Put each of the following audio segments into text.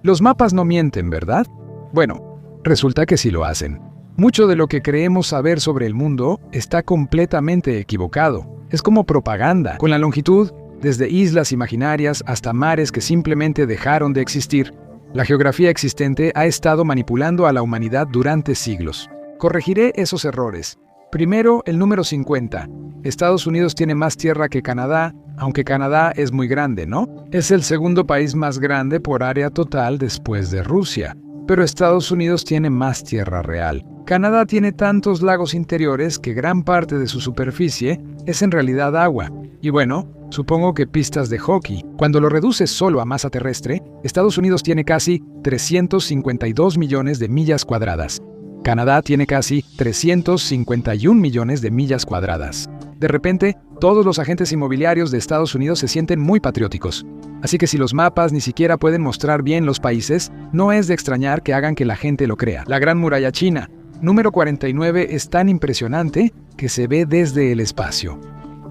Los mapas no mienten, ¿verdad? Bueno, resulta que sí lo hacen. Mucho de lo que creemos saber sobre el mundo está completamente equivocado. Es como propaganda, con la longitud desde islas imaginarias hasta mares que simplemente dejaron de existir. La geografía existente ha estado manipulando a la humanidad durante siglos. Corregiré esos errores. Primero, el número 50. Estados Unidos tiene más tierra que Canadá, aunque Canadá es muy grande, ¿no? Es el segundo país más grande por área total después de Rusia. Pero Estados Unidos tiene más tierra real. Canadá tiene tantos lagos interiores que gran parte de su superficie es en realidad agua. Y bueno, supongo que pistas de hockey. Cuando lo reduces solo a masa terrestre, Estados Unidos tiene casi 352 millones de millas cuadradas. Canadá tiene casi 351 millones de millas cuadradas. De repente, todos los agentes inmobiliarios de Estados Unidos se sienten muy patrióticos. Así que si los mapas ni siquiera pueden mostrar bien los países, no es de extrañar que hagan que la gente lo crea. La Gran Muralla China, número 49, es tan impresionante que se ve desde el espacio.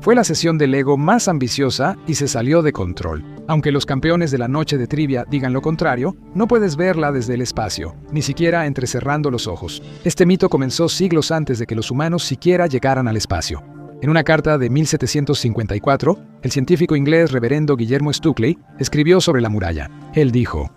Fue la sesión de Lego más ambiciosa y se salió de control. Aunque los campeones de la noche de trivia digan lo contrario, no puedes verla desde el espacio, ni siquiera entrecerrando los ojos. Este mito comenzó siglos antes de que los humanos siquiera llegaran al espacio. En una carta de 1754, el científico inglés reverendo Guillermo Stukeley escribió sobre la muralla. Él dijo: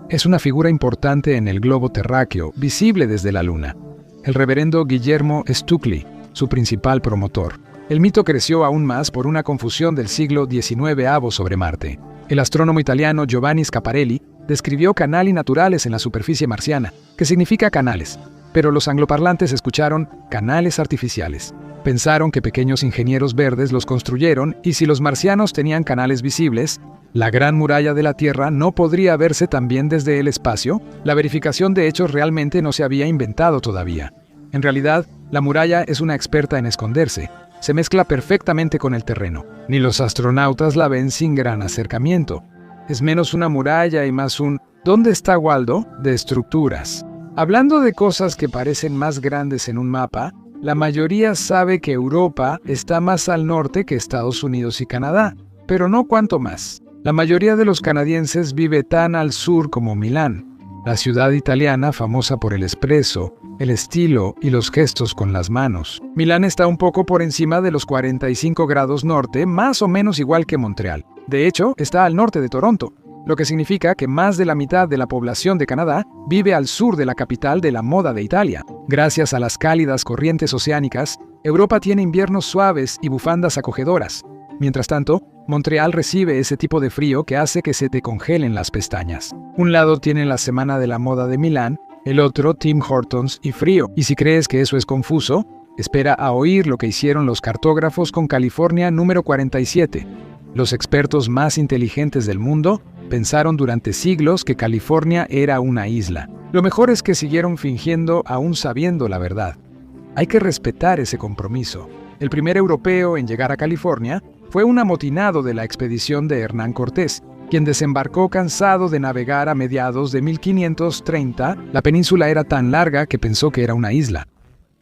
«Es una figura importante en el globo terráqueo, visible desde la luna». El reverendo Guillermo Stukeley, su principal promotor. El mito creció aún más por una confusión del siglo XIX sobre Marte. El astrónomo italiano Giovanni Schiaparelli describió canali naturales en la superficie marciana, que significa canales, pero los angloparlantes escucharon canales artificiales. Pensaron que pequeños ingenieros verdes los construyeron y si los marcianos tenían canales visibles, ¿la Gran Muralla de la Tierra no podría verse también desde el espacio? La verificación de hechos realmente no se había inventado todavía. En realidad, la muralla es una experta en esconderse. Se mezcla perfectamente con el terreno. Ni los astronautas la ven sin gran acercamiento. Es menos una muralla y más un ¿dónde está Waldo? De estructuras. Hablando de cosas que parecen más grandes en un mapa, la mayoría sabe que Europa está más al norte que Estados Unidos y Canadá, pero no cuánto más. La mayoría de los canadienses vive tan al sur como Milán, la ciudad italiana famosa por el espresso, el estilo y los gestos con las manos. Milán está un poco por encima de los 45 grados norte, más o menos igual que Montreal. De hecho, está al norte de Toronto, lo que significa que más de la mitad de la población de Canadá vive al sur de la capital de la moda de Italia. Gracias a las cálidas corrientes oceánicas, Europa tiene inviernos suaves y bufandas acogedoras. Mientras tanto, Montreal recibe ese tipo de frío que hace que se te congelen las pestañas. Un lado tiene la Semana de la Moda de Milán, el otro Tim Hortons y frío. Y si crees que eso es confuso, espera a oír lo que hicieron los cartógrafos con California número 47. Los expertos más inteligentes del mundo pensaron durante siglos que California era una isla. Lo mejor es que siguieron fingiendo aún sabiendo la verdad. Hay que respetar ese compromiso. El primer europeo en llegar a California fue un amotinado de la expedición de Hernán Cortés, quien desembarcó cansado de navegar a mediados de 1530. La península era tan larga que pensó que era una isla.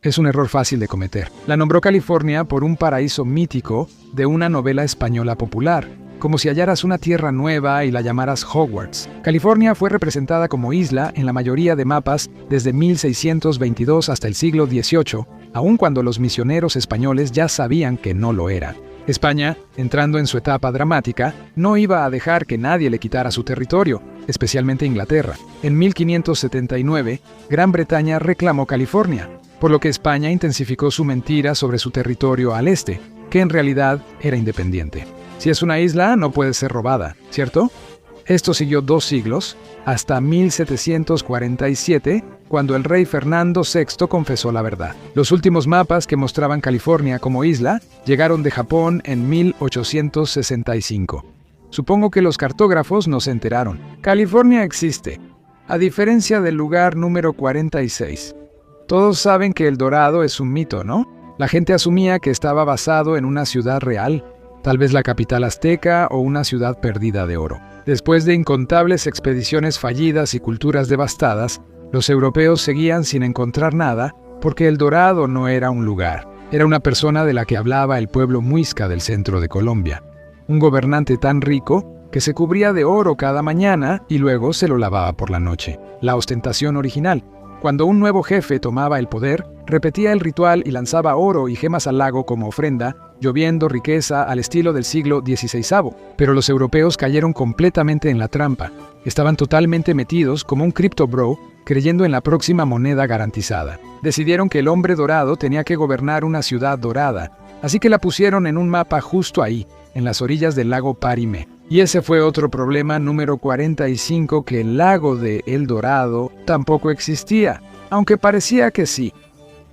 Es un error fácil de cometer. La nombró California por un paraíso mítico de una novela española popular, como si hallaras una tierra nueva y la llamaras Hogwarts. California fue representada como isla en la mayoría de mapas desde 1622 hasta el siglo XVIII, aun cuando los misioneros españoles ya sabían que no lo era. España, entrando en su etapa dramática, no iba a dejar que nadie le quitara su territorio, especialmente Inglaterra. En 1579, Gran Bretaña reclamó California, por lo que España intensificó su mentira sobre su territorio al este, que en realidad era independiente. Si es una isla, no puede ser robada, ¿cierto? Esto siguió 2 siglos, hasta 1747, cuando el rey Fernando VI confesó la verdad. Los últimos mapas que mostraban California como isla llegaron de Japón en 1865. Supongo que los cartógrafos no se enteraron. California existe, a diferencia del lugar número 46. Todos saben que El Dorado es un mito, ¿no? La gente asumía que estaba basado en una ciudad real, tal vez la capital azteca o una ciudad perdida de oro. Después de incontables expediciones fallidas y culturas devastadas, los europeos seguían sin encontrar nada porque El Dorado no era un lugar. Era una persona de la que hablaba el pueblo muisca del centro de Colombia. Un gobernante tan rico que se cubría de oro cada mañana y luego se lo lavaba por la noche. La ostentación original. Cuando un nuevo jefe tomaba el poder, repetía el ritual y lanzaba oro y gemas al lago como ofrenda, lloviendo riqueza al estilo del siglo XVI. Pero los europeos cayeron completamente en la trampa. Estaban totalmente metidos como un crypto bro, creyendo en la próxima moneda garantizada. Decidieron que el hombre dorado tenía que gobernar una ciudad dorada, así que la pusieron en un mapa justo ahí, en las orillas del lago Parimé. Y ese fue otro problema número 45, que el lago de El Dorado tampoco existía, aunque parecía que sí.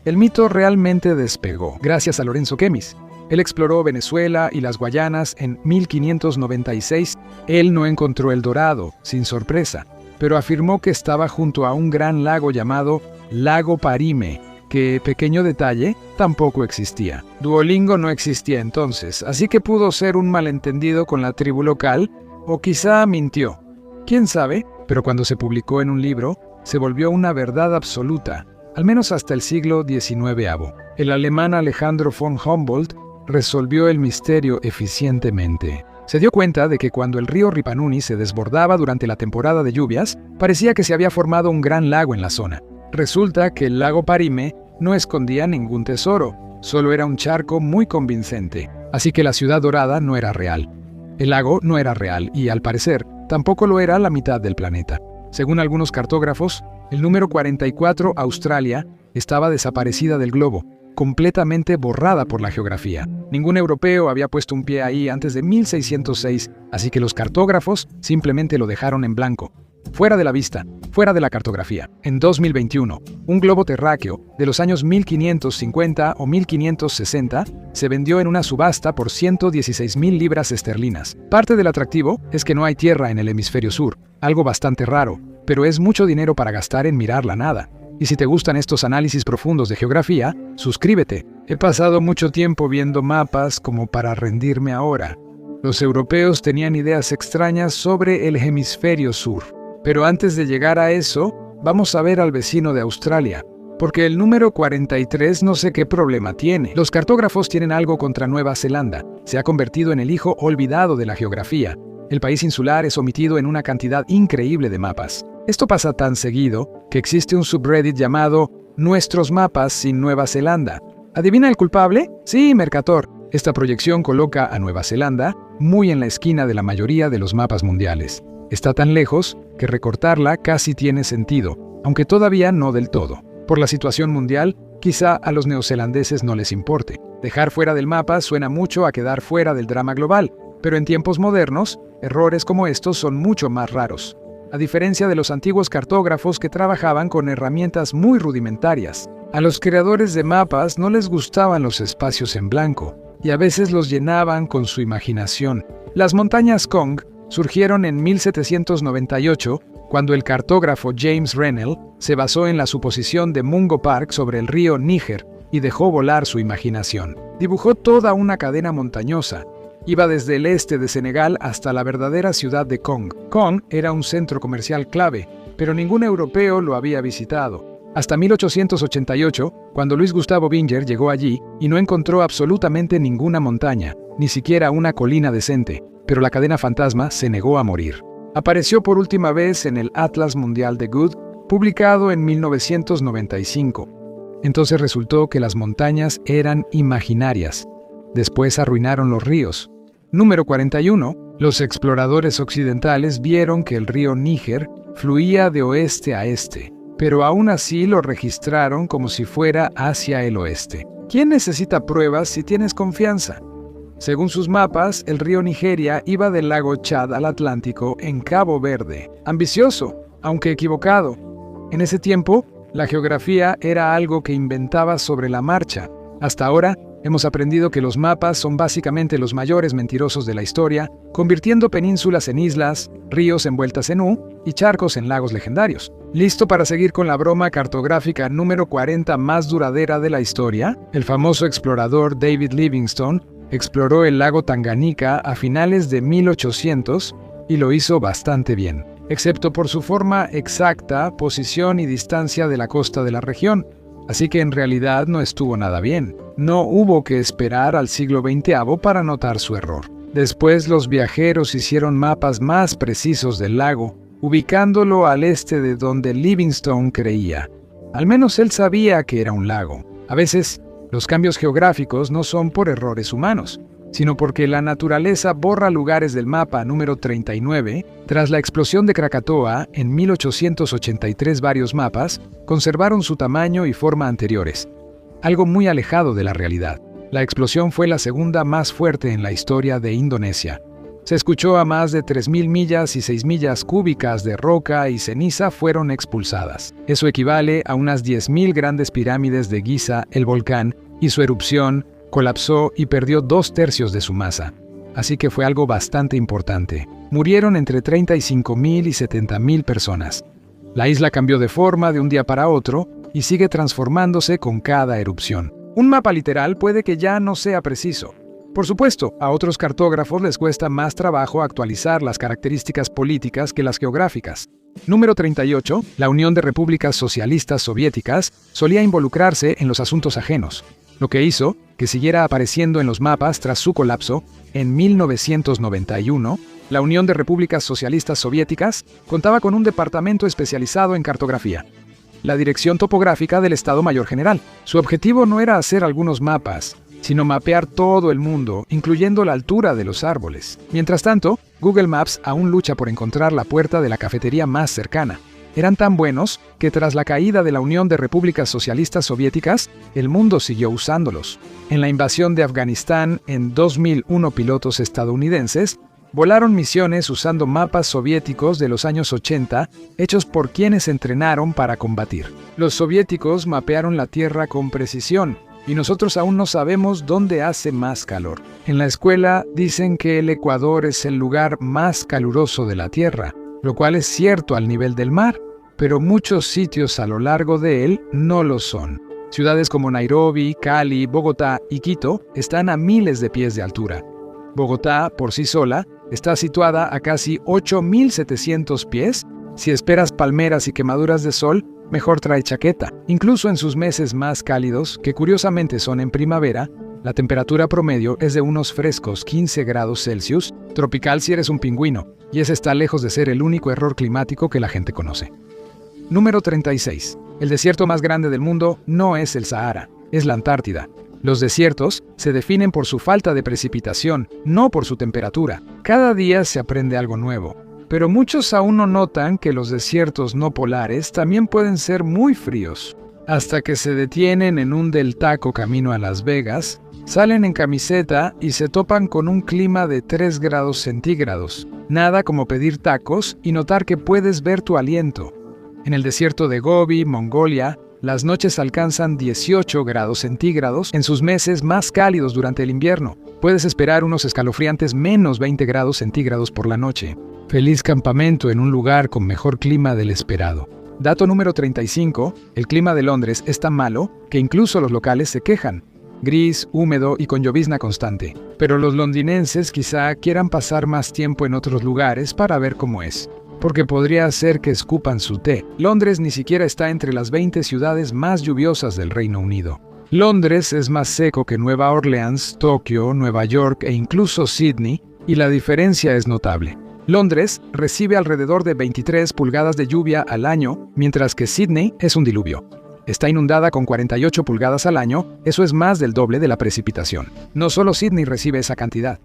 El mito realmente despegó, gracias a Lorenzo Kempis. Él exploró Venezuela y las Guayanas en 1596. Él no encontró El Dorado, sin sorpresa, pero afirmó que estaba junto a un gran lago llamado Lago Parimé, que, pequeño detalle, tampoco existía. Duolingo no existía entonces, así que pudo ser un malentendido con la tribu local, o quizá mintió. ¿Quién sabe? Pero cuando se publicó en un libro, se volvió una verdad absoluta, al menos hasta el siglo XIX. El alemán Alejandro von Humboldt resolvió el misterio eficientemente. Se dio cuenta de que cuando el río Ripanuni se desbordaba durante la temporada de lluvias, parecía que se había formado un gran lago en la zona. Resulta que el lago Parimé no escondía ningún tesoro, solo era un charco muy convincente, así que la ciudad dorada no era real. El lago no era real y, al parecer, tampoco lo era la mitad del planeta. Según algunos cartógrafos, el número 44, Australia, estaba desaparecida del globo, completamente borrada por la geografía. Ningún europeo había puesto un pie ahí antes de 1606, así que los cartógrafos simplemente lo dejaron en blanco. Fuera de la vista, fuera de la cartografía. En 2021, un globo terráqueo de los años 1550 o 1560 se vendió en una subasta por 116,000 libras esterlinas. Parte del atractivo es que no hay tierra en el hemisferio sur, algo bastante raro, pero es mucho dinero para gastar en mirar la nada. Y si te gustan estos análisis profundos de geografía, suscríbete. He pasado mucho tiempo viendo mapas como para rendirme ahora. Los europeos tenían ideas extrañas sobre el hemisferio sur. Pero antes de llegar a eso, vamos a ver al vecino de Australia, porque el número 43 no sé qué problema tiene. Los cartógrafos tienen algo contra Nueva Zelanda. Se ha convertido en el hijo olvidado de la geografía. El país insular es omitido en una cantidad increíble de mapas. Esto pasa tan seguido que existe un subreddit llamado Nuestros mapas sin Nueva Zelanda. ¿Adivina el culpable? Sí, Mercator. Esta proyección coloca a Nueva Zelanda muy en la esquina de la mayoría de los mapas mundiales. Está tan lejos que recortarla casi tiene sentido, aunque todavía no del todo. Por la situación mundial, quizá a los neozelandeses no les importe. Dejar fuera del mapa suena mucho a quedar fuera del drama global, pero en tiempos modernos, errores como estos son mucho más raros. A diferencia de los antiguos cartógrafos que trabajaban con herramientas muy rudimentarias. A los creadores de mapas no les gustaban los espacios en blanco, y a veces los llenaban con su imaginación. Las montañas Kong surgieron en 1798, cuando el cartógrafo James Rennell se basó en la suposición de Mungo Park sobre el río Níger y dejó volar su imaginación. Dibujó toda una cadena montañosa. Iba desde el este de Senegal hasta la verdadera ciudad de Kong. Kong era un centro comercial clave, pero ningún europeo lo había visitado. Hasta 1888, cuando Luis Gustavo Binger llegó allí y no encontró absolutamente ninguna montaña, ni siquiera una colina decente. Pero la cadena fantasma se negó a morir. Apareció por última vez en el Atlas Mundial de Good, publicado en 1995. Entonces resultó que las montañas eran imaginarias. Después arruinaron los ríos. Número 41. Los exploradores occidentales vieron que el río Níger fluía de oeste a este, pero aún así lo registraron como si fuera hacia el oeste. ¿Quién necesita pruebas si tienes confianza? Según sus mapas, el río Nigeria iba del lago Chad al Atlántico en Cabo Verde. Ambicioso, aunque equivocado. En ese tiempo, la geografía era algo que inventaba sobre la marcha. Hasta ahora, hemos aprendido que los mapas son básicamente los mayores mentirosos de la historia, convirtiendo penínsulas en islas, ríos envueltas en U y charcos en lagos legendarios. ¿Listo para seguir con la broma cartográfica número 40 más duradera de la historia? El famoso explorador David Livingstone exploró el lago Tanganica a finales de 1800 y lo hizo bastante bien, excepto por su forma exacta, posición y distancia de la costa de la región. Así que en realidad no estuvo nada bien. No hubo que esperar al siglo XX para notar su error. Después los viajeros hicieron mapas más precisos del lago, ubicándolo al este de donde Livingstone creía. Al menos él sabía que era un lago. A veces, los cambios geográficos no son por errores humanos, sino porque la naturaleza borra lugares del mapa número 39. Tras la explosión de Krakatoa en 1883, varios mapas conservaron su tamaño y forma anteriores, algo muy alejado de la realidad. La explosión fue la segunda más fuerte en la historia de Indonesia. Se escuchó a más de 3.000 millas y 6 millas cúbicas de roca y ceniza fueron expulsadas. Eso equivale a unas 10.000 grandes pirámides de Giza, el volcán, y su erupción colapsó y perdió 2/3 de su masa. Así que fue algo bastante importante. Murieron entre 35.000 y 70.000 personas. La isla cambió de forma de un día para otro y sigue transformándose con cada erupción. Un mapa literal puede que ya no sea preciso. Por supuesto, a otros cartógrafos les cuesta más trabajo actualizar las características políticas que las geográficas. Número 38. La Unión de Repúblicas Socialistas Soviéticas solía involucrarse en los asuntos ajenos, lo que hizo que siguiera apareciendo en los mapas tras su colapso. En 1991, la Unión de Repúblicas Socialistas Soviéticas contaba con un departamento especializado en cartografía, la Dirección Topográfica del Estado Mayor General. Su objetivo no era hacer algunos mapas, sino mapear todo el mundo, incluyendo la altura de los árboles. Mientras tanto, Google Maps aún lucha por encontrar la puerta de la cafetería más cercana. Eran tan buenos que tras la caída de la Unión de Repúblicas Socialistas Soviéticas, el mundo siguió usándolos. En la invasión de Afganistán en 2001, pilotos estadounidenses volaron misiones usando mapas soviéticos de los años 80, hechos por quienes entrenaron para combatir. Los soviéticos mapearon la Tierra con precisión, y nosotros aún no sabemos dónde hace más calor. En la escuela dicen que el Ecuador es el lugar más caluroso de la Tierra, lo cual es cierto al nivel del mar, pero muchos sitios a lo largo de él no lo son. Ciudades como Nairobi, Cali, Bogotá y Quito están a miles de pies de altura. Bogotá, por sí sola, está situada a casi 8.700 pies. Si esperas palmeras y quemaduras de sol, mejor trae chaqueta. Incluso en sus meses más cálidos, que curiosamente son en primavera, la temperatura promedio es de unos frescos 15 grados Celsius, tropical si eres un pingüino, y ese está lejos de ser el único error climático que la gente conoce. Número 36. El desierto más grande del mundo no es el Sahara, es la Antártida. Los desiertos se definen por su falta de precipitación, no por su temperatura. Cada día se aprende algo nuevo. Pero muchos aún no notan que los desiertos no polares también pueden ser muy fríos. Hasta que se detienen en un del Taco camino a Las Vegas, salen en camiseta y se topan con un clima de 3 grados centígrados. Nada como pedir tacos y notar que puedes ver tu aliento. En el desierto de Gobi, Mongolia, las noches alcanzan 18 grados centígrados en sus meses más cálidos durante el invierno. Puedes esperar unos escalofriantes menos 20 grados centígrados por la noche. Feliz campamento en un lugar con mejor clima del esperado. Dato número 35. El clima de Londres es tan malo que incluso los locales se quejan. Gris, húmedo y con llovizna constante. Pero los londinenses quizá quieran pasar más tiempo en otros lugares para ver cómo es, porque podría ser que escupan su té. Londres ni siquiera está entre las 20 ciudades más lluviosas del Reino Unido. Londres es más seco que Nueva Orleans, Tokio, Nueva York e incluso Sydney, y la diferencia es notable. Londres recibe alrededor de 23 pulgadas de lluvia al año, mientras que Sydney es un diluvio. Está inundada con 48 pulgadas al año, eso es más del doble de la precipitación. No solo Sydney recibe esa cantidad.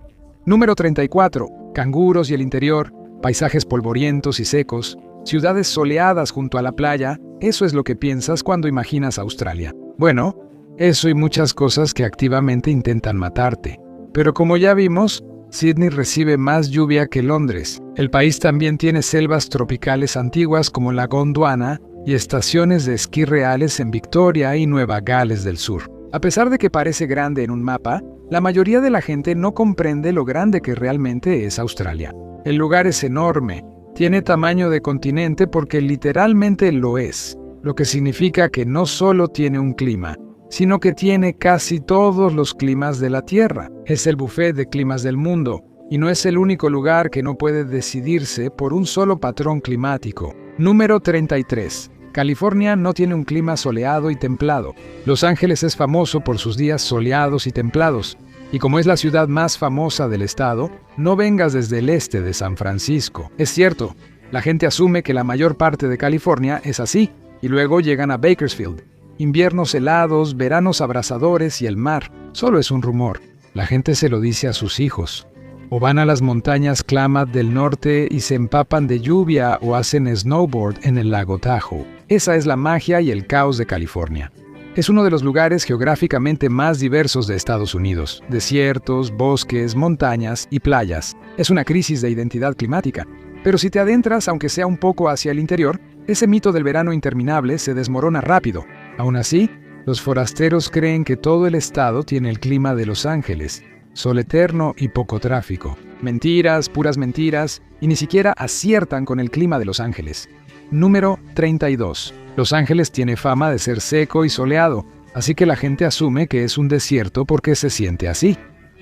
Número 34. Canguros y el interior, paisajes polvorientos y secos, ciudades soleadas junto a la playa, eso es lo que piensas cuando imaginas Australia. Bueno, eso y muchas cosas que activamente intentan matarte. Pero como ya vimos, Sydney recibe más lluvia que Londres. El país también tiene selvas tropicales antiguas como la Gondwana y estaciones de esquí reales en Victoria y Nueva Gales del Sur. A pesar de que parece grande en un mapa, la mayoría de la gente no comprende lo grande que realmente es Australia. El lugar es enorme, tiene tamaño de continente porque literalmente lo es, lo que significa que no solo tiene un clima, sino que tiene casi todos los climas de la Tierra. Es el buffet de climas del mundo, y no es el único lugar que no puede decidirse por un solo patrón climático. Número 33. California no tiene un clima soleado y templado. Los Ángeles es famoso por sus días soleados y templados, Y como es la ciudad más famosa del estado, no vengas desde el este de San Francisco. Es cierto, la gente asume que la mayor parte de California es así, y luego llegan a Bakersfield. Inviernos helados, veranos abrasadores y el mar. Solo es un rumor. La gente se lo dice a sus hijos. O van a las montañas Klamath del norte y se empapan de lluvia o hacen snowboard en el lago Tahoe. Esa es la magia y el caos de California. Es uno de los lugares geográficamente más diversos de Estados Unidos. Desiertos, bosques, montañas y playas. Es una crisis de identidad climática. Pero si te adentras, aunque sea un poco hacia el interior, ese mito del verano interminable se desmorona rápido. Aún así, los forasteros creen que todo el estado tiene el clima de Los Ángeles. Sol eterno y poco tráfico. Mentiras, puras mentiras, y ni siquiera aciertan con el clima de Los Ángeles. Número 32. Los Ángeles tiene fama de ser seco y soleado, así que la gente asume que es un desierto porque se siente así.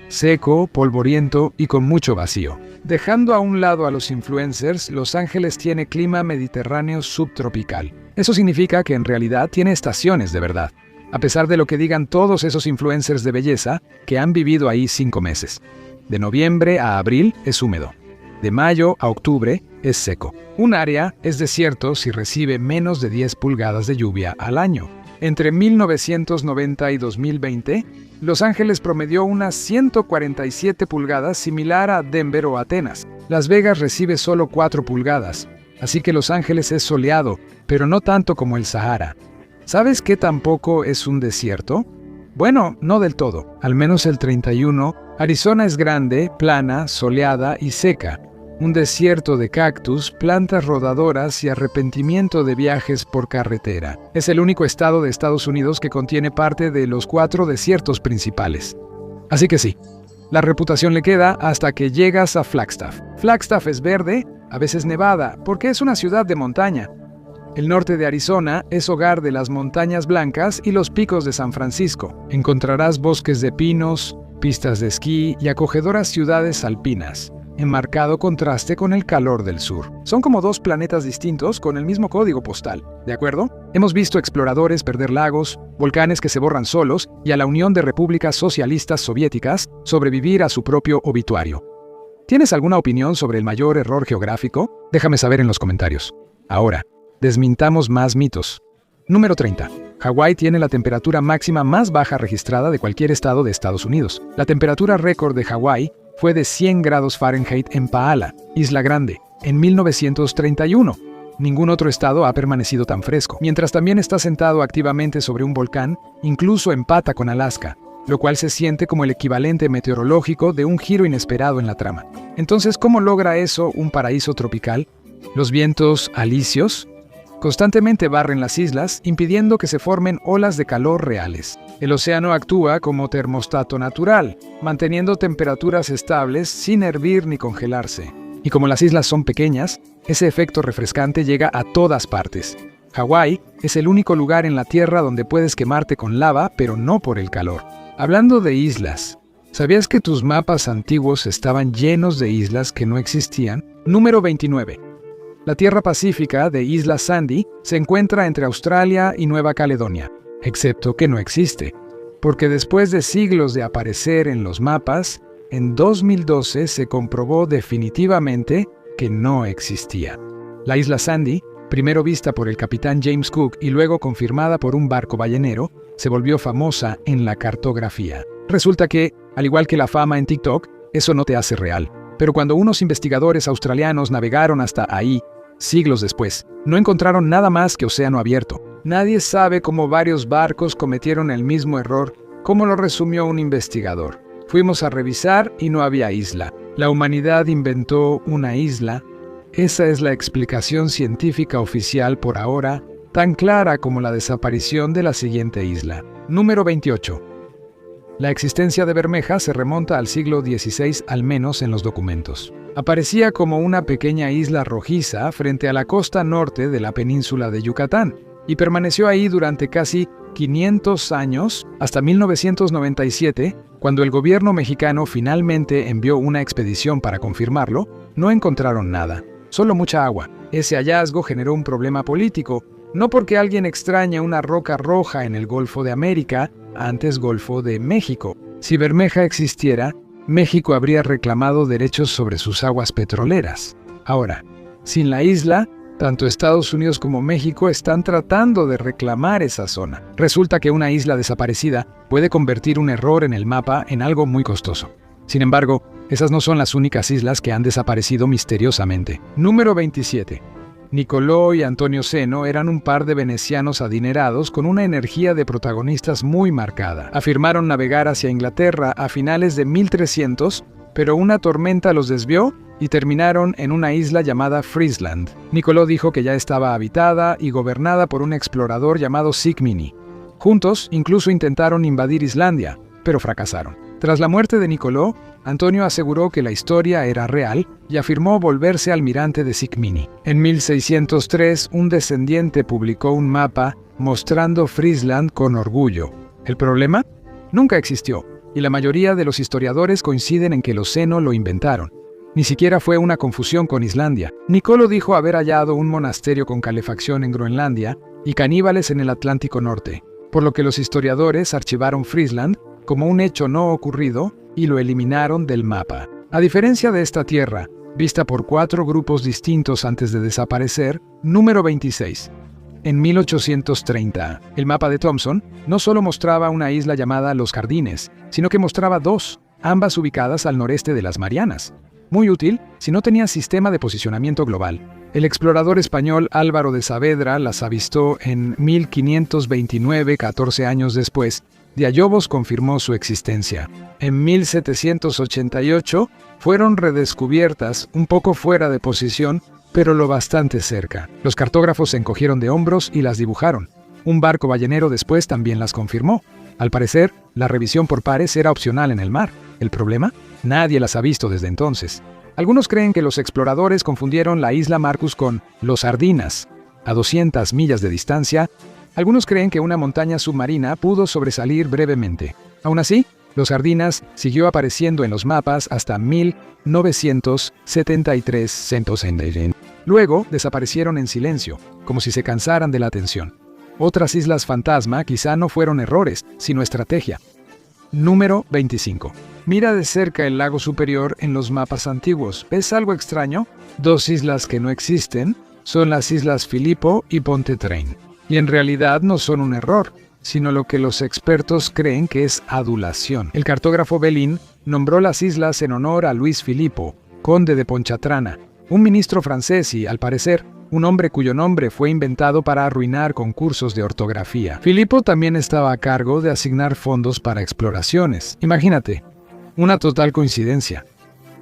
Seco, polvoriento y con mucho vacío. Dejando a un lado a los influencers, Los Ángeles tiene clima mediterráneo subtropical. Eso significa que en realidad tiene estaciones de verdad, a pesar de lo que digan todos esos influencers de belleza que han vivido ahí 5 meses. De noviembre a abril es húmedo. De mayo a octubre es seco. Un área es desierto si recibe menos de 10 pulgadas de lluvia al año. Entre 1990 y 2020, Los Ángeles promedió unas 147 pulgadas, similar a Denver o Atenas. Las Vegas recibe solo 4 pulgadas, así que Los Ángeles es soleado, pero no tanto como el Sahara. ¿Sabes qué tampoco es un desierto? Bueno, no del todo, al menos el 31. Arizona es grande, plana, soleada y seca. Un desierto de cactus, plantas rodadoras y arrepentimiento de viajes por carretera. Es el único estado de Estados Unidos que contiene parte de los 4 desiertos principales. Así que sí, la reputación le queda hasta que llegas a Flagstaff. Flagstaff es verde, a veces nevada, porque es una ciudad de montaña. El norte de Arizona es hogar de las montañas blancas y los picos de San Francisco. Encontrarás bosques de pinos, pistas de esquí y acogedoras ciudades alpinas, en marcado contraste con el calor del sur. Son como 2 planetas distintos con el mismo código postal, ¿de acuerdo? Hemos visto exploradores perder lagos, volcanes que se borran solos y a la Unión de Repúblicas Socialistas Soviéticas sobrevivir a su propio obituario. ¿Tienes alguna opinión sobre el mayor error geográfico? Déjame saber en los comentarios. Ahora, desmintamos más mitos. Número 30. Hawái tiene la temperatura máxima más baja registrada de cualquier estado de Estados Unidos. La temperatura récord de Hawái fue de 100 grados Fahrenheit en Paala, Isla Grande, en 1931. Ningún otro estado ha permanecido tan fresco, mientras también está sentado activamente sobre un volcán, incluso empata con Alaska, lo cual se siente como el equivalente meteorológico de un giro inesperado en la trama. Entonces, ¿cómo logra eso un paraíso tropical? Los vientos alisios constantemente barren las islas, impidiendo que se formen olas de calor reales. El océano actúa como termostato natural, manteniendo temperaturas estables sin hervir ni congelarse. Y como las islas son pequeñas, ese efecto refrescante llega a todas partes. Hawái es el único lugar en la Tierra donde puedes quemarte con lava, pero no por el calor. Hablando de islas, ¿sabías que tus mapas antiguos estaban llenos de islas que no existían? Número 29. La Tierra Pacífica de Isla Sandy se encuentra entre Australia y Nueva Caledonia, excepto que no existe, porque después de siglos de aparecer en los mapas, en 2012 se comprobó definitivamente que no existía. La Isla Sandy, primero vista por el capitán James Cook y luego confirmada por un barco ballenero, se volvió famosa en la cartografía. Resulta que, al igual que la fama en TikTok, eso no te hace real. Pero cuando unos investigadores australianos navegaron hasta ahí, siglos después, no encontraron nada más que océano abierto. Nadie sabe cómo varios barcos cometieron el mismo error, como lo resumió un investigador. Fuimos a revisar y no había isla. La humanidad inventó una isla. Esa es la explicación científica oficial por ahora, tan clara como la desaparición de la siguiente isla. Número 28. La existencia de Bermeja se remonta al siglo XVI al menos en los documentos. Aparecía como una pequeña isla rojiza frente a la costa norte de la península de Yucatán y permaneció ahí durante casi 500 años hasta 1997, cuando el gobierno mexicano finalmente envió una expedición para confirmarlo. No encontraron nada, solo mucha agua. Ese hallazgo generó un problema político, no porque alguien extraña una roca roja en el Golfo de América, antes Golfo de México, Si Bermeja existiera, México habría reclamado derechos sobre sus aguas petroleras. Ahora, sin la isla, tanto Estados Unidos como México están tratando de reclamar esa zona. Resulta que una isla desaparecida puede convertir un error en el mapa en algo muy costoso. Sin embargo, esas no son las únicas islas que han desaparecido misteriosamente. Número 27. Nicolò y Antonio Zeno eran un par de venecianos adinerados con una energía de protagonistas muy marcada. Afirmaron navegar hacia Inglaterra a finales de 1300, pero una tormenta los desvió y terminaron en una isla llamada Friesland. Nicolò dijo que ya estaba habitada y gobernada por un explorador llamado Sigmini. Juntos incluso intentaron invadir Islandia, pero fracasaron. Tras la muerte de Nicolò, Antonio aseguró que la historia era real y afirmó volverse almirante de Sigmini. En 1603, un descendiente publicó un mapa mostrando Friesland con orgullo. ¿El problema? Nunca existió, y la mayoría de los historiadores coinciden en que los Zeno lo inventaron. Ni siquiera fue una confusión con Islandia. Nicolò dijo haber hallado un monasterio con calefacción en Groenlandia y caníbales en el Atlántico Norte, por lo que los historiadores archivaron Friesland como un hecho no ocurrido y lo eliminaron del mapa. A diferencia de esta tierra, vista por 4 grupos distintos antes de desaparecer, número 26. En 1830, el mapa de Thomson no solo mostraba una isla llamada Los Jardines, sino que mostraba 2, ambas ubicadas al noreste de las Marianas. Muy útil si no tenía sistema de posicionamiento global. El explorador español Álvaro de Saavedra las avistó en 1529, 14 años después. Diallobos confirmó su existencia. En 1788 fueron redescubiertas un poco fuera de posición, pero lo bastante cerca. Los cartógrafos se encogieron de hombros y las dibujaron. Un barco ballenero después también las confirmó. Al parecer, la revisión por pares era opcional en el mar. ¿El problema? Nadie las ha visto desde entonces. Algunos creen que los exploradores confundieron la isla Marcus con Los Sardinas. A 200 millas de distancia, algunos creen que una montaña submarina pudo sobresalir brevemente. Aún así, Los Sardinas siguió apareciendo en los mapas hasta 1973. Luego desaparecieron en silencio, como si se cansaran de la atención. Otras islas fantasma quizá no fueron errores, sino estrategia. Número 25. Mira de cerca el lago superior en los mapas antiguos. ¿Ves algo extraño? 2 islas que no existen son las islas Filipo y Pontchartrain. Y en realidad no son un error, sino lo que los expertos creen que es adulación. El cartógrafo Belin nombró las islas en honor a Luis Filipo, conde de Pontchartrain, un ministro francés y, al parecer, un hombre cuyo nombre fue inventado para arruinar concursos de ortografía. Filipo también estaba a cargo de asignar fondos para exploraciones. Imagínate, una total coincidencia.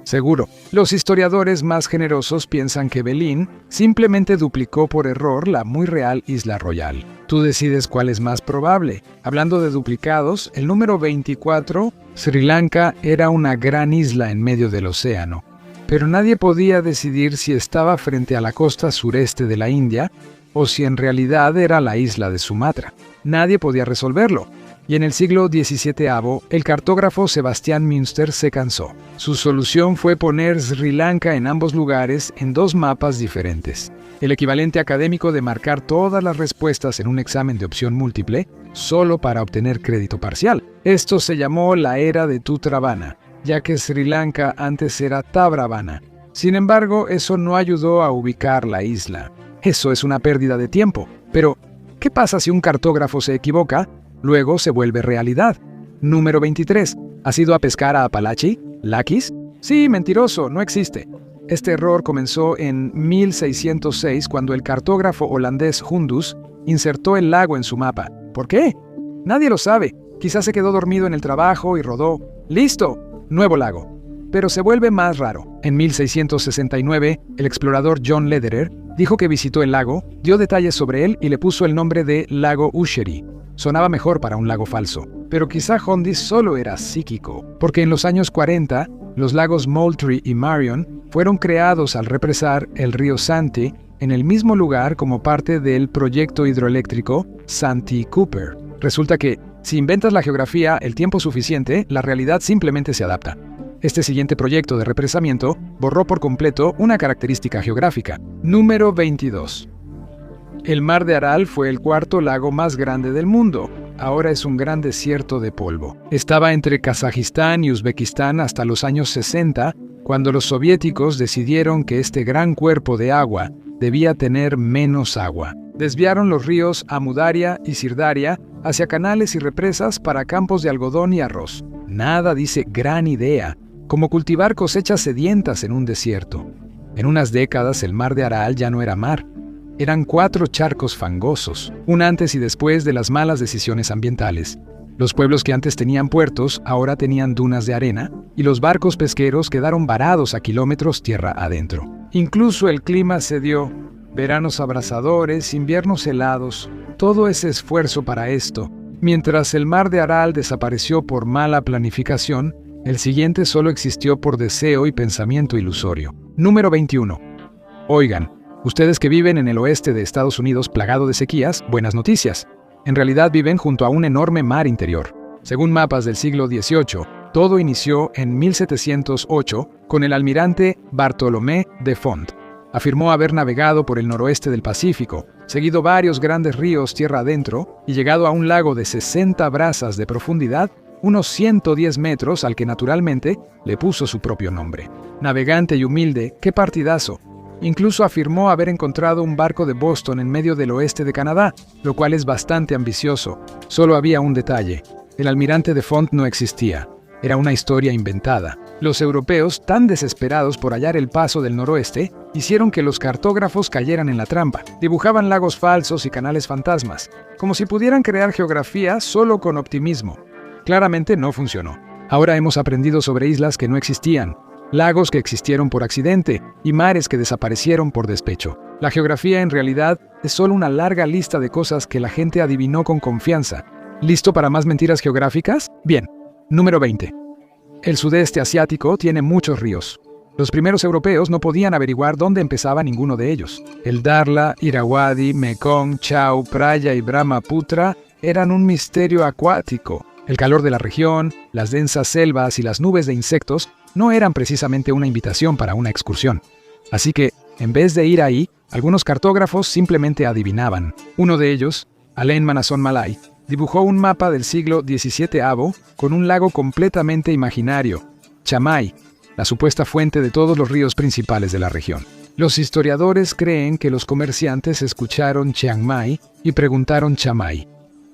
Seguro, los historiadores más generosos piensan que Belin simplemente duplicó por error la muy real Isla Royal. Tú decides cuál es más probable. Hablando de duplicados, el número 24, Sri Lanka, era una gran isla en medio del océano. Pero nadie podía decidir si estaba frente a la costa sureste de la India o si en realidad era la isla de Sumatra. Nadie podía resolverlo. Y en el siglo XVII, el cartógrafo Sebastián Münster se cansó. Su solución fue poner Sri Lanka en ambos lugares en 2 mapas diferentes. El equivalente académico de marcar todas las respuestas en un examen de opción múltiple, solo para obtener crédito parcial. Esto se llamó la era de Tutrabana, ya que Sri Lanka antes era Tabrabana. Sin embargo, eso no ayudó a ubicar la isla. Eso es una pérdida de tiempo. Pero, ¿qué pasa si un cartógrafo se equivoca? Luego se vuelve realidad. Número 23. ¿Has ido a pescar a Apalache? ¿Lakis? Sí, mentiroso, no existe. Este error comenzó en 1606 cuando el cartógrafo holandés Hundus insertó el lago en su mapa. ¿Por qué? Nadie lo sabe. Quizás se quedó dormido en el trabajo y rodó. ¡Listo! Nuevo lago. Pero se vuelve más raro. En 1669, el explorador John Lederer dijo que visitó el lago, dio detalles sobre él y le puso el nombre de Lago Usheri. Sonaba mejor para un lago falso. Pero quizá Hundis solo era psíquico, porque en los años 40, los lagos Moultrie y Marion fueron creados al represar el río Santee en el mismo lugar como parte del proyecto hidroeléctrico Santee Cooper. Resulta que, si inventas la geografía el tiempo suficiente, la realidad simplemente se adapta. Este siguiente proyecto de represamiento borró por completo una característica geográfica. Número 22. El mar de Aral fue el 4º lago más grande del mundo. ahora es un gran desierto de polvo. Estaba entre Kazajistán y Uzbekistán hasta los años 60, cuando los soviéticos decidieron que este gran cuerpo de agua debía tener menos agua. Desviaron los ríos Amudarya y Sirdarya hacia canales y represas para campos de algodón y arroz. Nada dice gran idea, como cultivar cosechas sedientas en un desierto. En unas décadas el mar de Aral ya no era mar. Eran 4 charcos fangosos, un antes y después de las malas decisiones ambientales. Los pueblos que antes tenían puertos ahora tenían dunas de arena y los barcos pesqueros quedaron varados a kilómetros tierra adentro. Incluso el clima cedió. Veranos abrasadores, inviernos helados, todo ese esfuerzo para esto. Mientras el mar de Aral desapareció por mala planificación, el siguiente solo existió por deseo y pensamiento ilusorio. Número 21. Oigan, ustedes que viven en el oeste de Estados Unidos plagado de sequías, buenas noticias. En realidad viven junto a un enorme mar interior. Según mapas del siglo XVIII, todo inició en 1708 con el almirante Bartolomé de Font. Afirmó haber navegado por el noroeste del Pacífico, seguido varios grandes ríos tierra adentro y llegado a un lago de 60 brazas de profundidad, unos 110 metros al que naturalmente le puso su propio nombre. Navegante y humilde, ¡qué partidazo! Incluso afirmó haber encontrado un barco de Boston en medio del oeste de Canadá, lo cual es bastante ambicioso. Solo había un detalle: el almirante de Font no existía. Era una historia inventada. Los europeos, tan desesperados por hallar el paso del noroeste, hicieron que los cartógrafos cayeran en la trampa. Dibujaban lagos falsos y canales fantasmas, como si pudieran crear geografía solo con optimismo. Claramente no funcionó. Ahora hemos aprendido sobre islas que no existían, lagos que existieron por accidente y mares que desaparecieron por despecho. La geografía en realidad es solo una larga lista de cosas que la gente adivinó con confianza. ¿Listo para más mentiras geográficas? Bien. Número 20. El sudeste asiático tiene muchos ríos. Los primeros europeos no podían averiguar dónde empezaba ninguno de ellos. El Darla, Irrawaddy, Mekong, Chao Phraya y Brahmaputra eran un misterio acuático. El calor de la región, las densas selvas y las nubes de insectos no eran precisamente una invitación para una excursión. Así que, en vez de ir ahí, algunos cartógrafos simplemente adivinaban. Uno de ellos, Alain Manason Malay, dibujó un mapa del siglo XVII con un lago completamente imaginario, Chamay, la supuesta fuente de todos los ríos principales de la región. Los historiadores creen que los comerciantes escucharon Chiang Mai y preguntaron Chamay.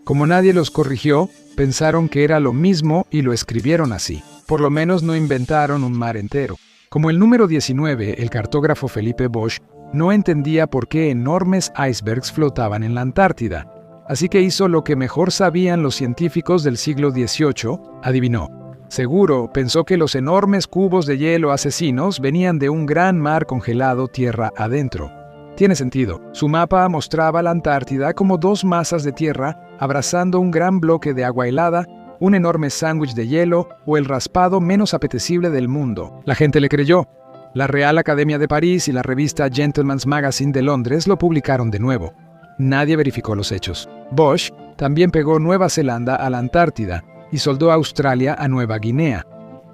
Como nadie los corrigió, pensaron que era lo mismo y lo escribieron así. Por lo menos no inventaron un mar entero. Como el número 19, el cartógrafo Felipe Bosch no entendía por qué enormes icebergs flotaban en la Antártida. Así que hizo lo que mejor sabían los científicos del siglo XVIII, adivinó. Seguro, pensó que los enormes cubos de hielo asesinos venían de un gran mar congelado tierra adentro. Tiene sentido. Su mapa mostraba la Antártida como 2 masas de tierra abrazando un gran bloque de agua helada, un enorme sándwich de hielo o el raspado menos apetecible del mundo. La gente le creyó. La Real Academia de París y la revista Gentleman's Magazine de Londres lo publicaron de nuevo. Nadie verificó los hechos. Bosch también pegó Nueva Zelanda a la Antártida y soldó Australia a Nueva Guinea.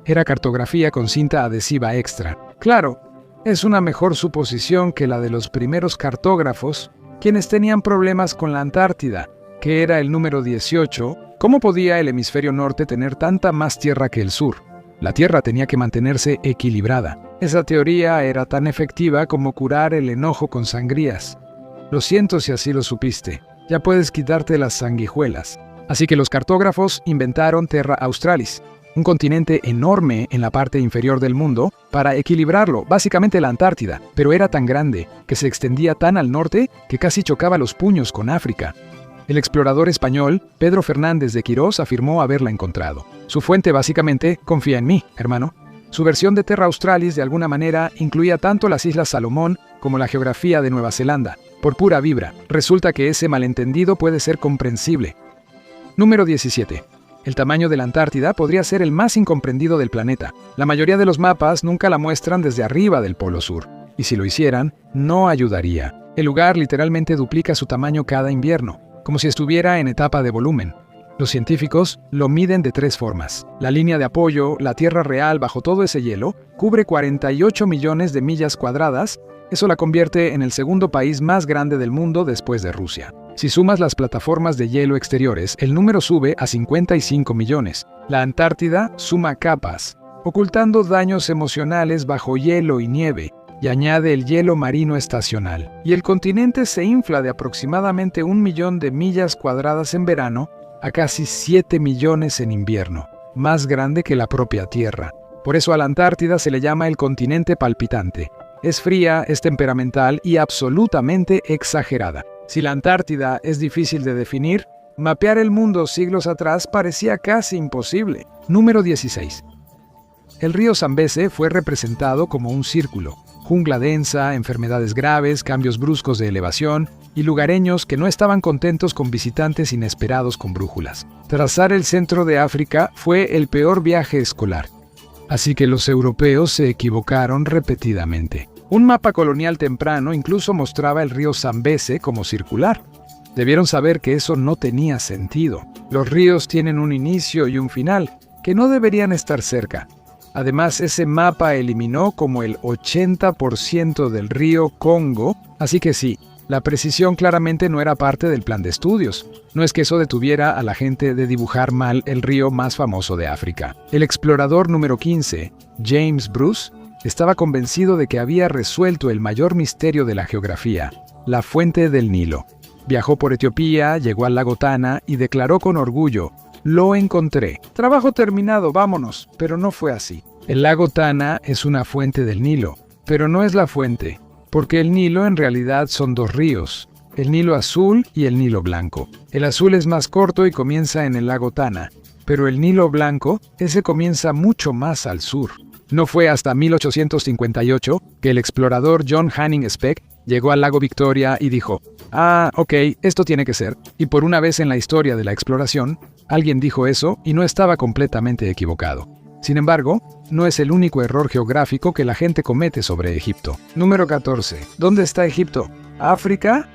Era cartografía con cinta adhesiva extra. Claro, es una mejor suposición que la de los primeros cartógrafos, quienes tenían problemas con la Antártida, que era el número 18. ¿Cómo podía el hemisferio norte tener tanta más tierra que el sur? La tierra tenía que mantenerse equilibrada. Esa teoría era tan efectiva como curar el enojo con sangrías. Lo siento si así lo supiste. Ya puedes quitarte las sanguijuelas. Así que los cartógrafos inventaron Terra Australis, un continente enorme en la parte inferior del mundo, para equilibrarlo, básicamente la Antártida, pero era tan grande, que se extendía tan al norte, que casi chocaba los puños con África. El explorador español, Pedro Fernández de Quirós, afirmó haberla encontrado. Su fuente básicamente, confía en mí, hermano. Su versión de Terra Australis de alguna manera incluía tanto las Islas Salomón como la geografía de Nueva Zelanda. Por pura vibra, resulta que ese malentendido puede ser comprensible. Número 17. El tamaño de la Antártida podría ser el más incomprendido del planeta. La mayoría de los mapas nunca la muestran desde arriba del Polo Sur, y si lo hicieran, no ayudaría. El lugar literalmente duplica su tamaño cada invierno, como si estuviera en etapa de volumen. Los científicos lo miden de 3 formas. La línea de apoyo, la tierra real bajo todo ese hielo, cubre 48 millones de millas cuadradas. Eso la convierte en el segundo país más grande del mundo después de Rusia. Si sumas las plataformas de hielo exteriores, el número sube a 55 millones. La Antártida suma capas, ocultando daños emocionales bajo hielo y nieve, y añade el hielo marino estacional. Y el continente se infla de aproximadamente 1 millón de millas cuadradas en verano a casi 7 millones en invierno, más grande que la propia Tierra. Por eso a la Antártida se le llama el continente palpitante. Es fría, es temperamental y absolutamente exagerada. Si la Antártida es difícil de definir, mapear el mundo siglos atrás parecía casi imposible. Número 16. El río Zambeze fue representado como un círculo. Jungla densa, enfermedades graves, cambios bruscos de elevación y lugareños que no estaban contentos con visitantes inesperados con brújulas. Trazar el centro de África fue el peor viaje escolar. Así que los europeos se equivocaron repetidamente. Un mapa colonial temprano incluso mostraba el río Zambeze como circular. Debieron saber que eso no tenía sentido. Los ríos tienen un inicio y un final, que no deberían estar cerca. Además, ese mapa eliminó como el 80% del río Congo, así que sí, la precisión claramente no era parte del plan de estudios. No es que eso detuviera a la gente de dibujar mal el río más famoso de África. El explorador número 15, James Bruce, estaba convencido de que había resuelto el mayor misterio de la geografía, la fuente del Nilo. Viajó por Etiopía, llegó al lago Tana y declaró con orgullo: «Lo encontré. Trabajo terminado, vámonos». Pero no fue así. El lago Tana es una fuente del Nilo, pero no es la fuente, porque el Nilo en realidad son dos ríos, el Nilo Azul y el Nilo Blanco. El azul es más corto y comienza en el lago Tana, pero el Nilo Blanco, ese comienza mucho más al sur. No fue hasta 1858 que el explorador John Hanning Speke llegó al lago Victoria y dijo: «Ah, ok, esto tiene que ser». Y por una vez en la historia de la exploración, alguien dijo eso y no estaba completamente equivocado. Sin embargo, no es el único error geográfico que la gente comete sobre Egipto. Número 14. ¿Dónde está Egipto? ¿África?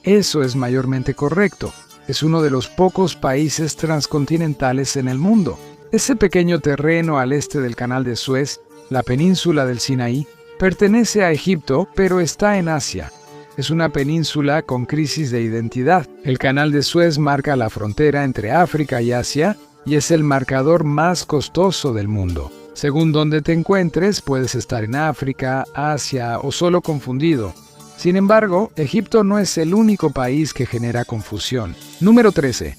Eso es mayormente correcto. Es uno de los pocos países transcontinentales en el mundo. Ese pequeño terreno al este del Canal de Suez, la península del Sinaí, pertenece a Egipto, pero está en Asia. Es una península con crisis de identidad. El Canal de Suez marca la frontera entre África y Asia y es el marcador más costoso del mundo. Según donde te encuentres, puedes estar en África, Asia o solo confundido. Sin embargo, Egipto no es el único país que genera confusión. Número 13.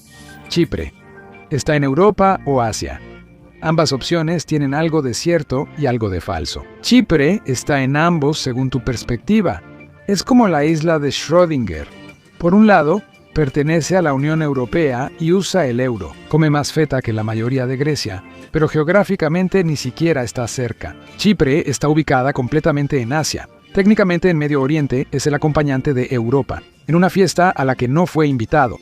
Chipre. ¿Está en Europa o Asia? Ambas opciones tienen algo de cierto y algo de falso. Chipre está en ambos según tu perspectiva. Es como la isla de Schrödinger. Por un lado, pertenece a la Unión Europea y usa el euro. Come más feta que la mayoría de Grecia, pero geográficamente ni siquiera está cerca. Chipre está ubicada completamente en Asia. Técnicamente en Medio Oriente es el acompañante de Europa, en una fiesta a la que no fue invitado.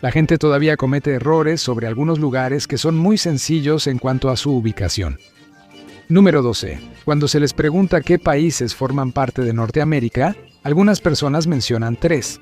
La gente todavía comete errores sobre algunos lugares que son muy sencillos en cuanto a su ubicación. Número 12. Cuando se les pregunta qué países forman parte de Norteamérica, algunas personas mencionan 3.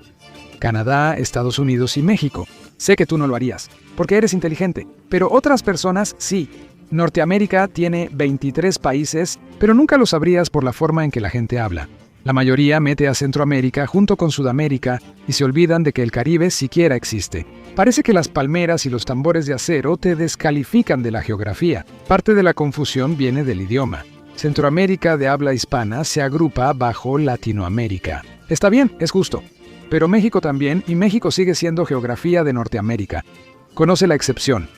Canadá, Estados Unidos y México. Sé que tú no lo harías, porque eres inteligente, pero otras personas sí. Norteamérica tiene 23 países, pero nunca lo sabrías por la forma en que la gente habla. La mayoría mete a Centroamérica junto con Sudamérica y se olvidan de que el Caribe siquiera existe. Parece que las palmeras y los tambores de acero te descalifican de la geografía. Parte de la confusión viene del idioma. Centroamérica de habla hispana se agrupa bajo Latinoamérica. Está bien, es justo. Pero México también, y México sigue siendo geografía de Norteamérica. Conoce la excepción.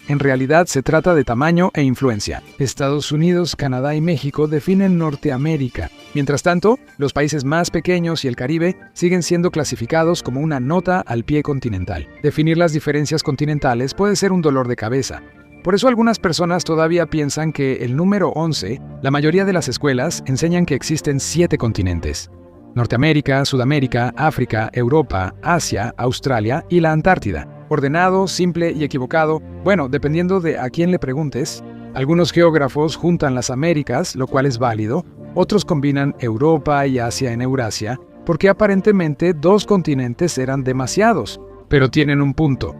En realidad se trata de tamaño e influencia. Estados Unidos, Canadá y México definen Norteamérica. Mientras tanto, los países más pequeños y el Caribe siguen siendo clasificados como una nota al pie continental. Definir las diferencias continentales puede ser un dolor de cabeza. Por eso algunas personas todavía piensan que el número 11, la mayoría de las escuelas enseñan que existen 7 continentes. Norteamérica, Sudamérica, África, Europa, Asia, Australia y la Antártida. Ordenado, simple y equivocado, bueno, dependiendo de a quién le preguntes. Algunos geógrafos juntan las Américas, lo cual es válido. Otros combinan Europa y Asia en Eurasia, porque aparentemente 2 continentes eran demasiados. Pero tienen un punto.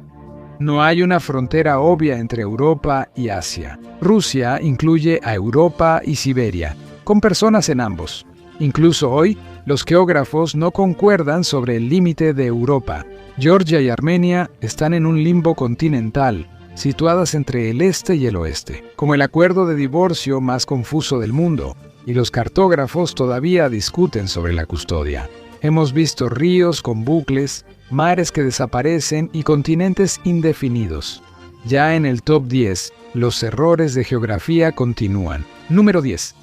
No hay una frontera obvia entre Europa y Asia. Rusia incluye a Europa y Siberia, con personas en ambos. Incluso hoy, Los geógrafos no concuerdan sobre el límite de Europa. Georgia y Armenia están en un limbo continental, situadas entre el este y el oeste, como el acuerdo de divorcio más confuso del mundo, y los cartógrafos todavía discuten sobre la custodia. Hemos visto ríos con bucles, mares que desaparecen y continentes indefinidos. Ya en el top 10, los errores de geografía continúan. Número 10.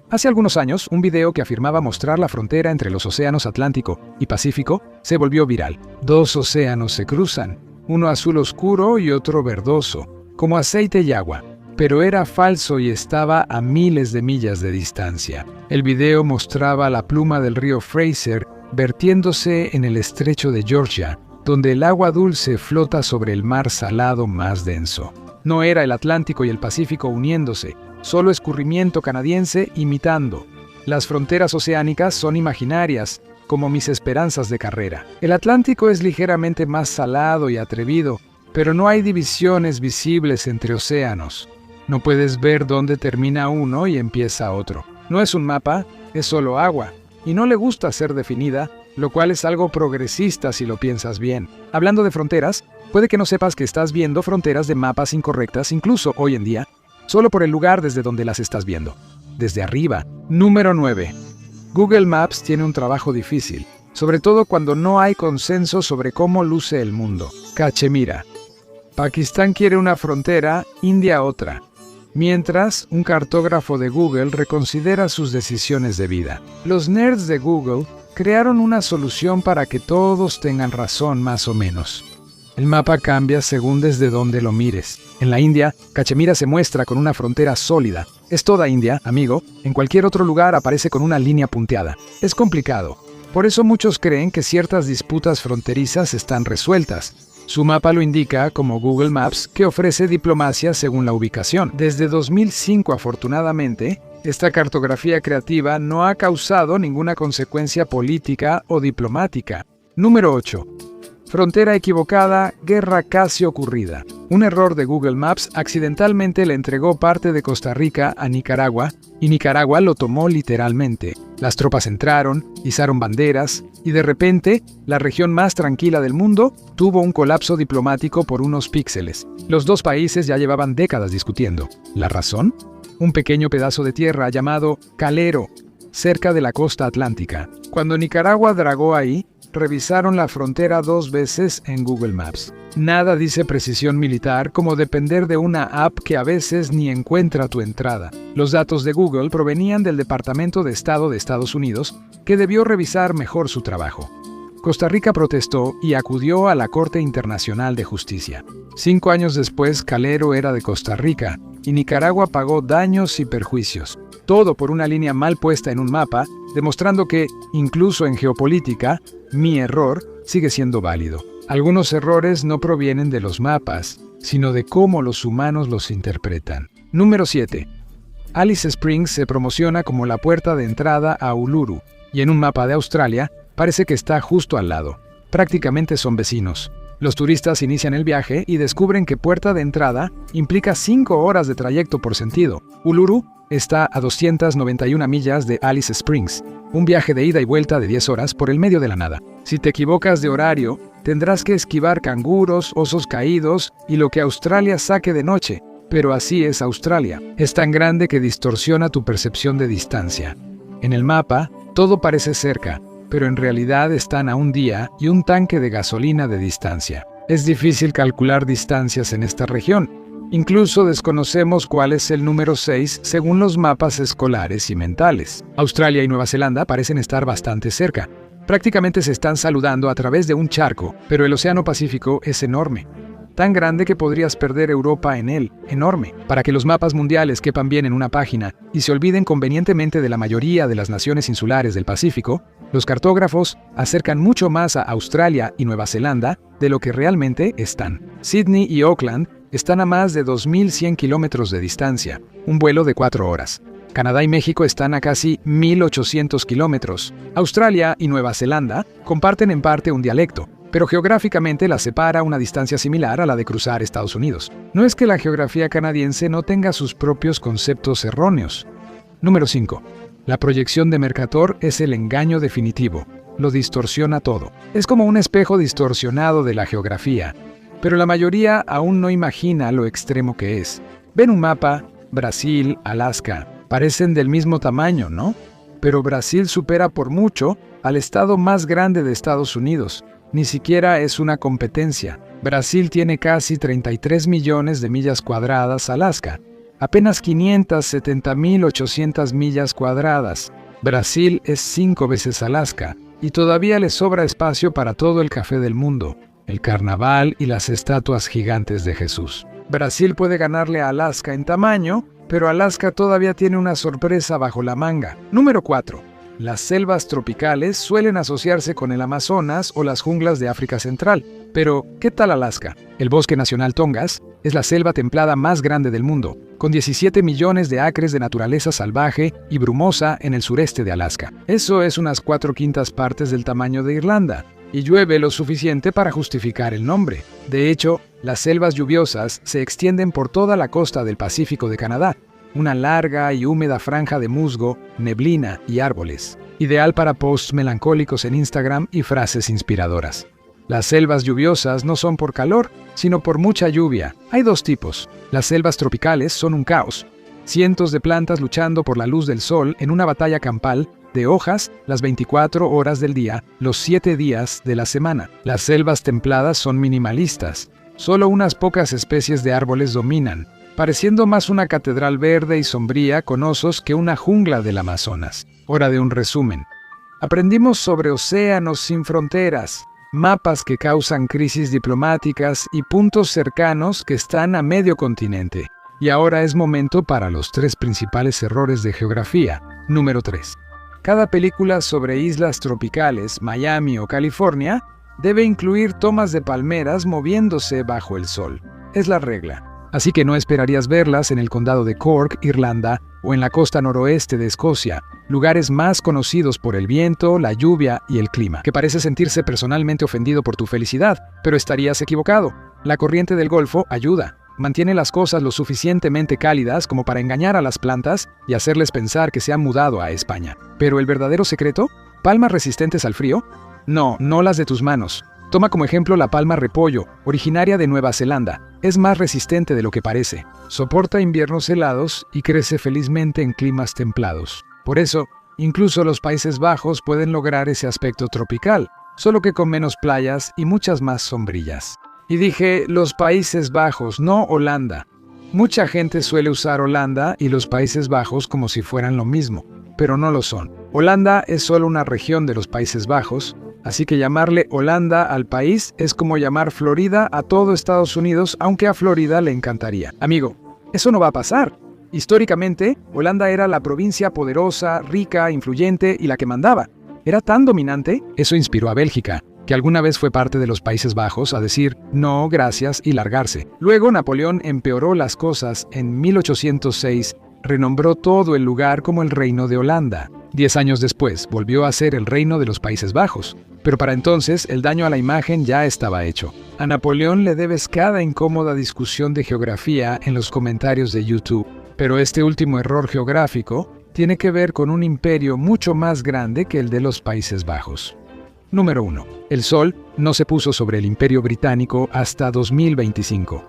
Hace algunos años, un video que afirmaba mostrar la frontera entre los océanos Atlántico y Pacífico se volvió viral. Dos océanos se cruzan, uno azul oscuro y otro verdoso, como aceite y agua, pero era falso y estaba a miles de millas de distancia. El video mostraba la pluma del río Fraser vertiéndose en el estrecho de Georgia, donde el agua dulce flota sobre el mar salado más denso. No era el Atlántico y el Pacífico uniéndose, solo escurrimiento canadiense imitando. Las fronteras oceánicas son imaginarias, como mis esperanzas de carrera. El Atlántico es ligeramente más salado y atrevido, pero no hay divisiones visibles entre océanos. No puedes ver dónde termina uno y empieza otro. No es un mapa, es solo agua, y no le gusta ser definida, lo cual es algo progresista si lo piensas bien. Hablando de fronteras, puede que no sepas que estás viendo fronteras de mapas incorrectas incluso hoy en día, solo por el lugar desde donde las estás viendo. Desde arriba. Número 9. Google Maps tiene un trabajo difícil, sobre todo cuando no hay consenso sobre cómo luce el mundo. Cachemira. Pakistán quiere una frontera, India otra. Mientras, un cartógrafo de Google reconsidera sus decisiones de vida. Los nerds de Google crearon una solución para que todos tengan razón más o menos. El mapa cambia según desde donde lo mires. En la India, Cachemira se muestra con una frontera sólida. Es toda India, amigo. En cualquier otro lugar aparece con una línea punteada. Es complicado. Por eso muchos creen que ciertas disputas fronterizas están resueltas. Su mapa lo indica como Google Maps, que ofrece diplomacia según la ubicación. Desde 2005, afortunadamente, esta cartografía creativa no ha causado ninguna consecuencia política o diplomática. Número 8. Frontera equivocada, guerra casi ocurrida. Un error de Google Maps accidentalmente le entregó parte de Costa Rica a Nicaragua, y Nicaragua lo tomó literalmente. Las tropas entraron, izaron banderas, y de repente, la región más tranquila del mundo tuvo un colapso diplomático por unos píxeles. Los dos países ya llevaban décadas discutiendo. ¿La razón? Un pequeño pedazo de tierra llamado Calero, cerca de la costa atlántica. Cuando Nicaragua dragó ahí, revisaron la frontera 2 veces en Google Maps. Nada dice precisión militar como depender de una app que a veces ni encuentra tu entrada. Los datos de Google provenían del Departamento de Estado de Estados Unidos, que debió revisar mejor su trabajo. Costa Rica protestó y acudió a la Corte Internacional de Justicia. 5 años después, Calero era de Costa Rica, y Nicaragua pagó daños y perjuicios. Todo por una línea mal puesta en un mapa, demostrando que, incluso en geopolítica, mi error sigue siendo válido. Algunos errores no provienen de los mapas, sino de cómo los humanos los interpretan. Número 7. Alice Springs se promociona como la puerta de entrada a Uluru, y en un mapa de Australia parece que está justo al lado. Prácticamente son vecinos. Los turistas inician el viaje y descubren que puerta de entrada implica 5 horas de trayecto por sentido. Uluru está a 291 millas de Alice Springs, un viaje de ida y vuelta de 10 horas por el medio de la nada. Si te equivocas de horario, tendrás que esquivar canguros, osos caídos y lo que Australia saque de noche. Pero así es Australia. Es tan grande que distorsiona tu percepción de distancia. En el mapa, todo parece cerca, pero en realidad están a un día y un tanque de gasolina de distancia. Es difícil calcular distancias en esta región. Incluso desconocemos cuál es el número 6 según los mapas escolares y mentales. Australia y Nueva Zelanda parecen estar bastante cerca. Prácticamente se están saludando a través de un charco, pero el Océano Pacífico es enorme. Tan grande que podrías perder Europa en él, enorme. Para que los mapas mundiales quepan bien en una página y se olviden convenientemente de la mayoría de las naciones insulares del Pacífico, los cartógrafos acercan mucho más a Australia y Nueva Zelanda de lo que realmente están. Sydney y Auckland están a más de 2.100 kilómetros de distancia, un vuelo de 4 horas. Canadá y México están a casi 1.800 kilómetros. Australia y Nueva Zelanda comparten en parte un dialecto, pero geográficamente las separa una distancia similar a la de cruzar Estados Unidos. No es que la geografía canadiense no tenga sus propios conceptos erróneos. Número 5. La proyección de Mercator es el engaño definitivo. Lo distorsiona todo. Es como un espejo distorsionado de la geografía. Pero la mayoría aún no imagina lo extremo que es. Ven un mapa, Brasil, Alaska. Parecen del mismo tamaño, ¿no? Pero Brasil supera por mucho al estado más grande de Estados Unidos. Ni siquiera es una competencia. Brasil tiene casi 33 millones de millas cuadradas, Alaska. Apenas 570.800 millas cuadradas. Brasil es 5 veces Alaska. Y todavía le sobra espacio para todo el café del mundo, el carnaval y las estatuas gigantes de Jesús. Brasil puede ganarle a Alaska en tamaño, pero Alaska todavía tiene una sorpresa bajo la manga. Número 4. Las selvas tropicales suelen asociarse con el Amazonas o las junglas de África Central. Pero, ¿qué tal Alaska? El Bosque Nacional Tongass es la selva templada más grande del mundo, con 17 millones de acres de naturaleza salvaje y brumosa en el sureste de Alaska. Eso es unas 4/5 partes del tamaño de Irlanda, y llueve lo suficiente para justificar el nombre. De hecho, las selvas lluviosas se extienden por toda la costa del Pacífico de Canadá, una larga y húmeda franja de musgo, neblina y árboles, ideal para posts melancólicos en Instagram y frases inspiradoras. Las selvas lluviosas no son por calor, sino por mucha lluvia. Hay dos tipos. Las selvas tropicales son un caos. Cientos de plantas luchando por la luz del sol en una batalla campal de hojas las 24 horas del día, los 7 días de la semana. Las selvas templadas son minimalistas. Solo unas pocas especies de árboles dominan, pareciendo más una catedral verde y sombría con osos que una jungla del Amazonas. Hora de un resumen. Aprendimos sobre océanos sin fronteras, mapas que causan crisis diplomáticas y puntos cercanos que están a medio continente. Y ahora es momento para los 3 principales errores de geografía. Número 3. Cada película sobre islas tropicales, Miami o California, debe incluir tomas de palmeras moviéndose bajo el sol. Es la regla. Así que no esperarías verlas en el condado de Cork, Irlanda, o en la costa noroeste de Escocia, lugares más conocidos por el viento, la lluvia y el clima, que parece sentirse personalmente ofendido por tu felicidad, pero estarías equivocado. La corriente del Golfo ayuda. Mantiene las cosas lo suficientemente cálidas como para engañar a las plantas y hacerles pensar que se han mudado a España. ¿Pero el verdadero secreto? ¿Palmas resistentes al frío? No, no las de tus manos. Toma como ejemplo la palma repollo, originaria de Nueva Zelanda. Es más resistente de lo que parece. Soporta inviernos helados y crece felizmente en climas templados. Por eso, incluso los Países Bajos pueden lograr ese aspecto tropical, solo que con menos playas y muchas más sombrillas. Y dije los Países Bajos, no Holanda. Mucha gente suele usar Holanda y los Países Bajos como si fueran lo mismo, pero no lo son. Holanda es solo una región de los Países Bajos, así que llamarle Holanda al país es como llamar Florida a todo Estados Unidos, aunque a Florida le encantaría. Amigo, eso no va a pasar. Históricamente, Holanda era la provincia poderosa, rica, influyente y la que mandaba. Era tan dominante, eso inspiró a Bélgica, que alguna vez fue parte de los Países Bajos, a decir no, gracias y largarse. Luego Napoleón empeoró las cosas en 1806, renombró todo el lugar como el Reino de Holanda. 10 años después volvió a ser el Reino de los Países Bajos, pero para entonces el daño a la imagen ya estaba hecho. A Napoleón le debes cada incómoda discusión de geografía en los comentarios de YouTube, pero este último error geográfico tiene que ver con un imperio mucho más grande que el de los Países Bajos. Número 1. El sol no se puso sobre el Imperio Británico hasta 2025.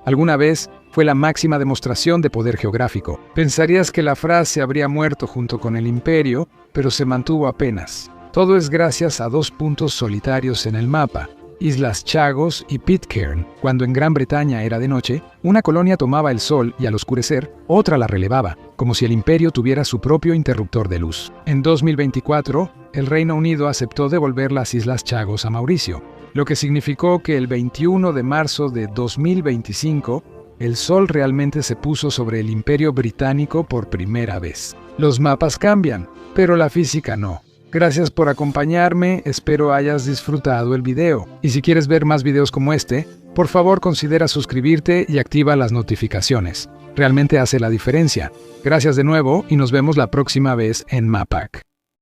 Alguna vez fue la máxima demostración de poder geográfico. Pensarías que la frase habría muerto junto con el imperio, pero se mantuvo apenas. Todo es gracias a 2 puntos solitarios en el mapa, Islas Chagos y Pitcairn. Cuando en Gran Bretaña era de noche, una colonia tomaba el sol y al oscurecer, otra la relevaba, como si el imperio tuviera su propio interruptor de luz. En 2024, el Reino Unido aceptó devolver las Islas Chagos a Mauricio, lo que significó que el 21 de marzo de 2025, el sol realmente se puso sobre el Imperio Británico por primera vez. Los mapas cambian, pero la física no. Gracias por acompañarme, espero hayas disfrutado el video. Y si quieres ver más videos como este, por favor considera suscribirte y activa las notificaciones. Realmente hace la diferencia. Gracias de nuevo y nos vemos la próxima vez en Mapac.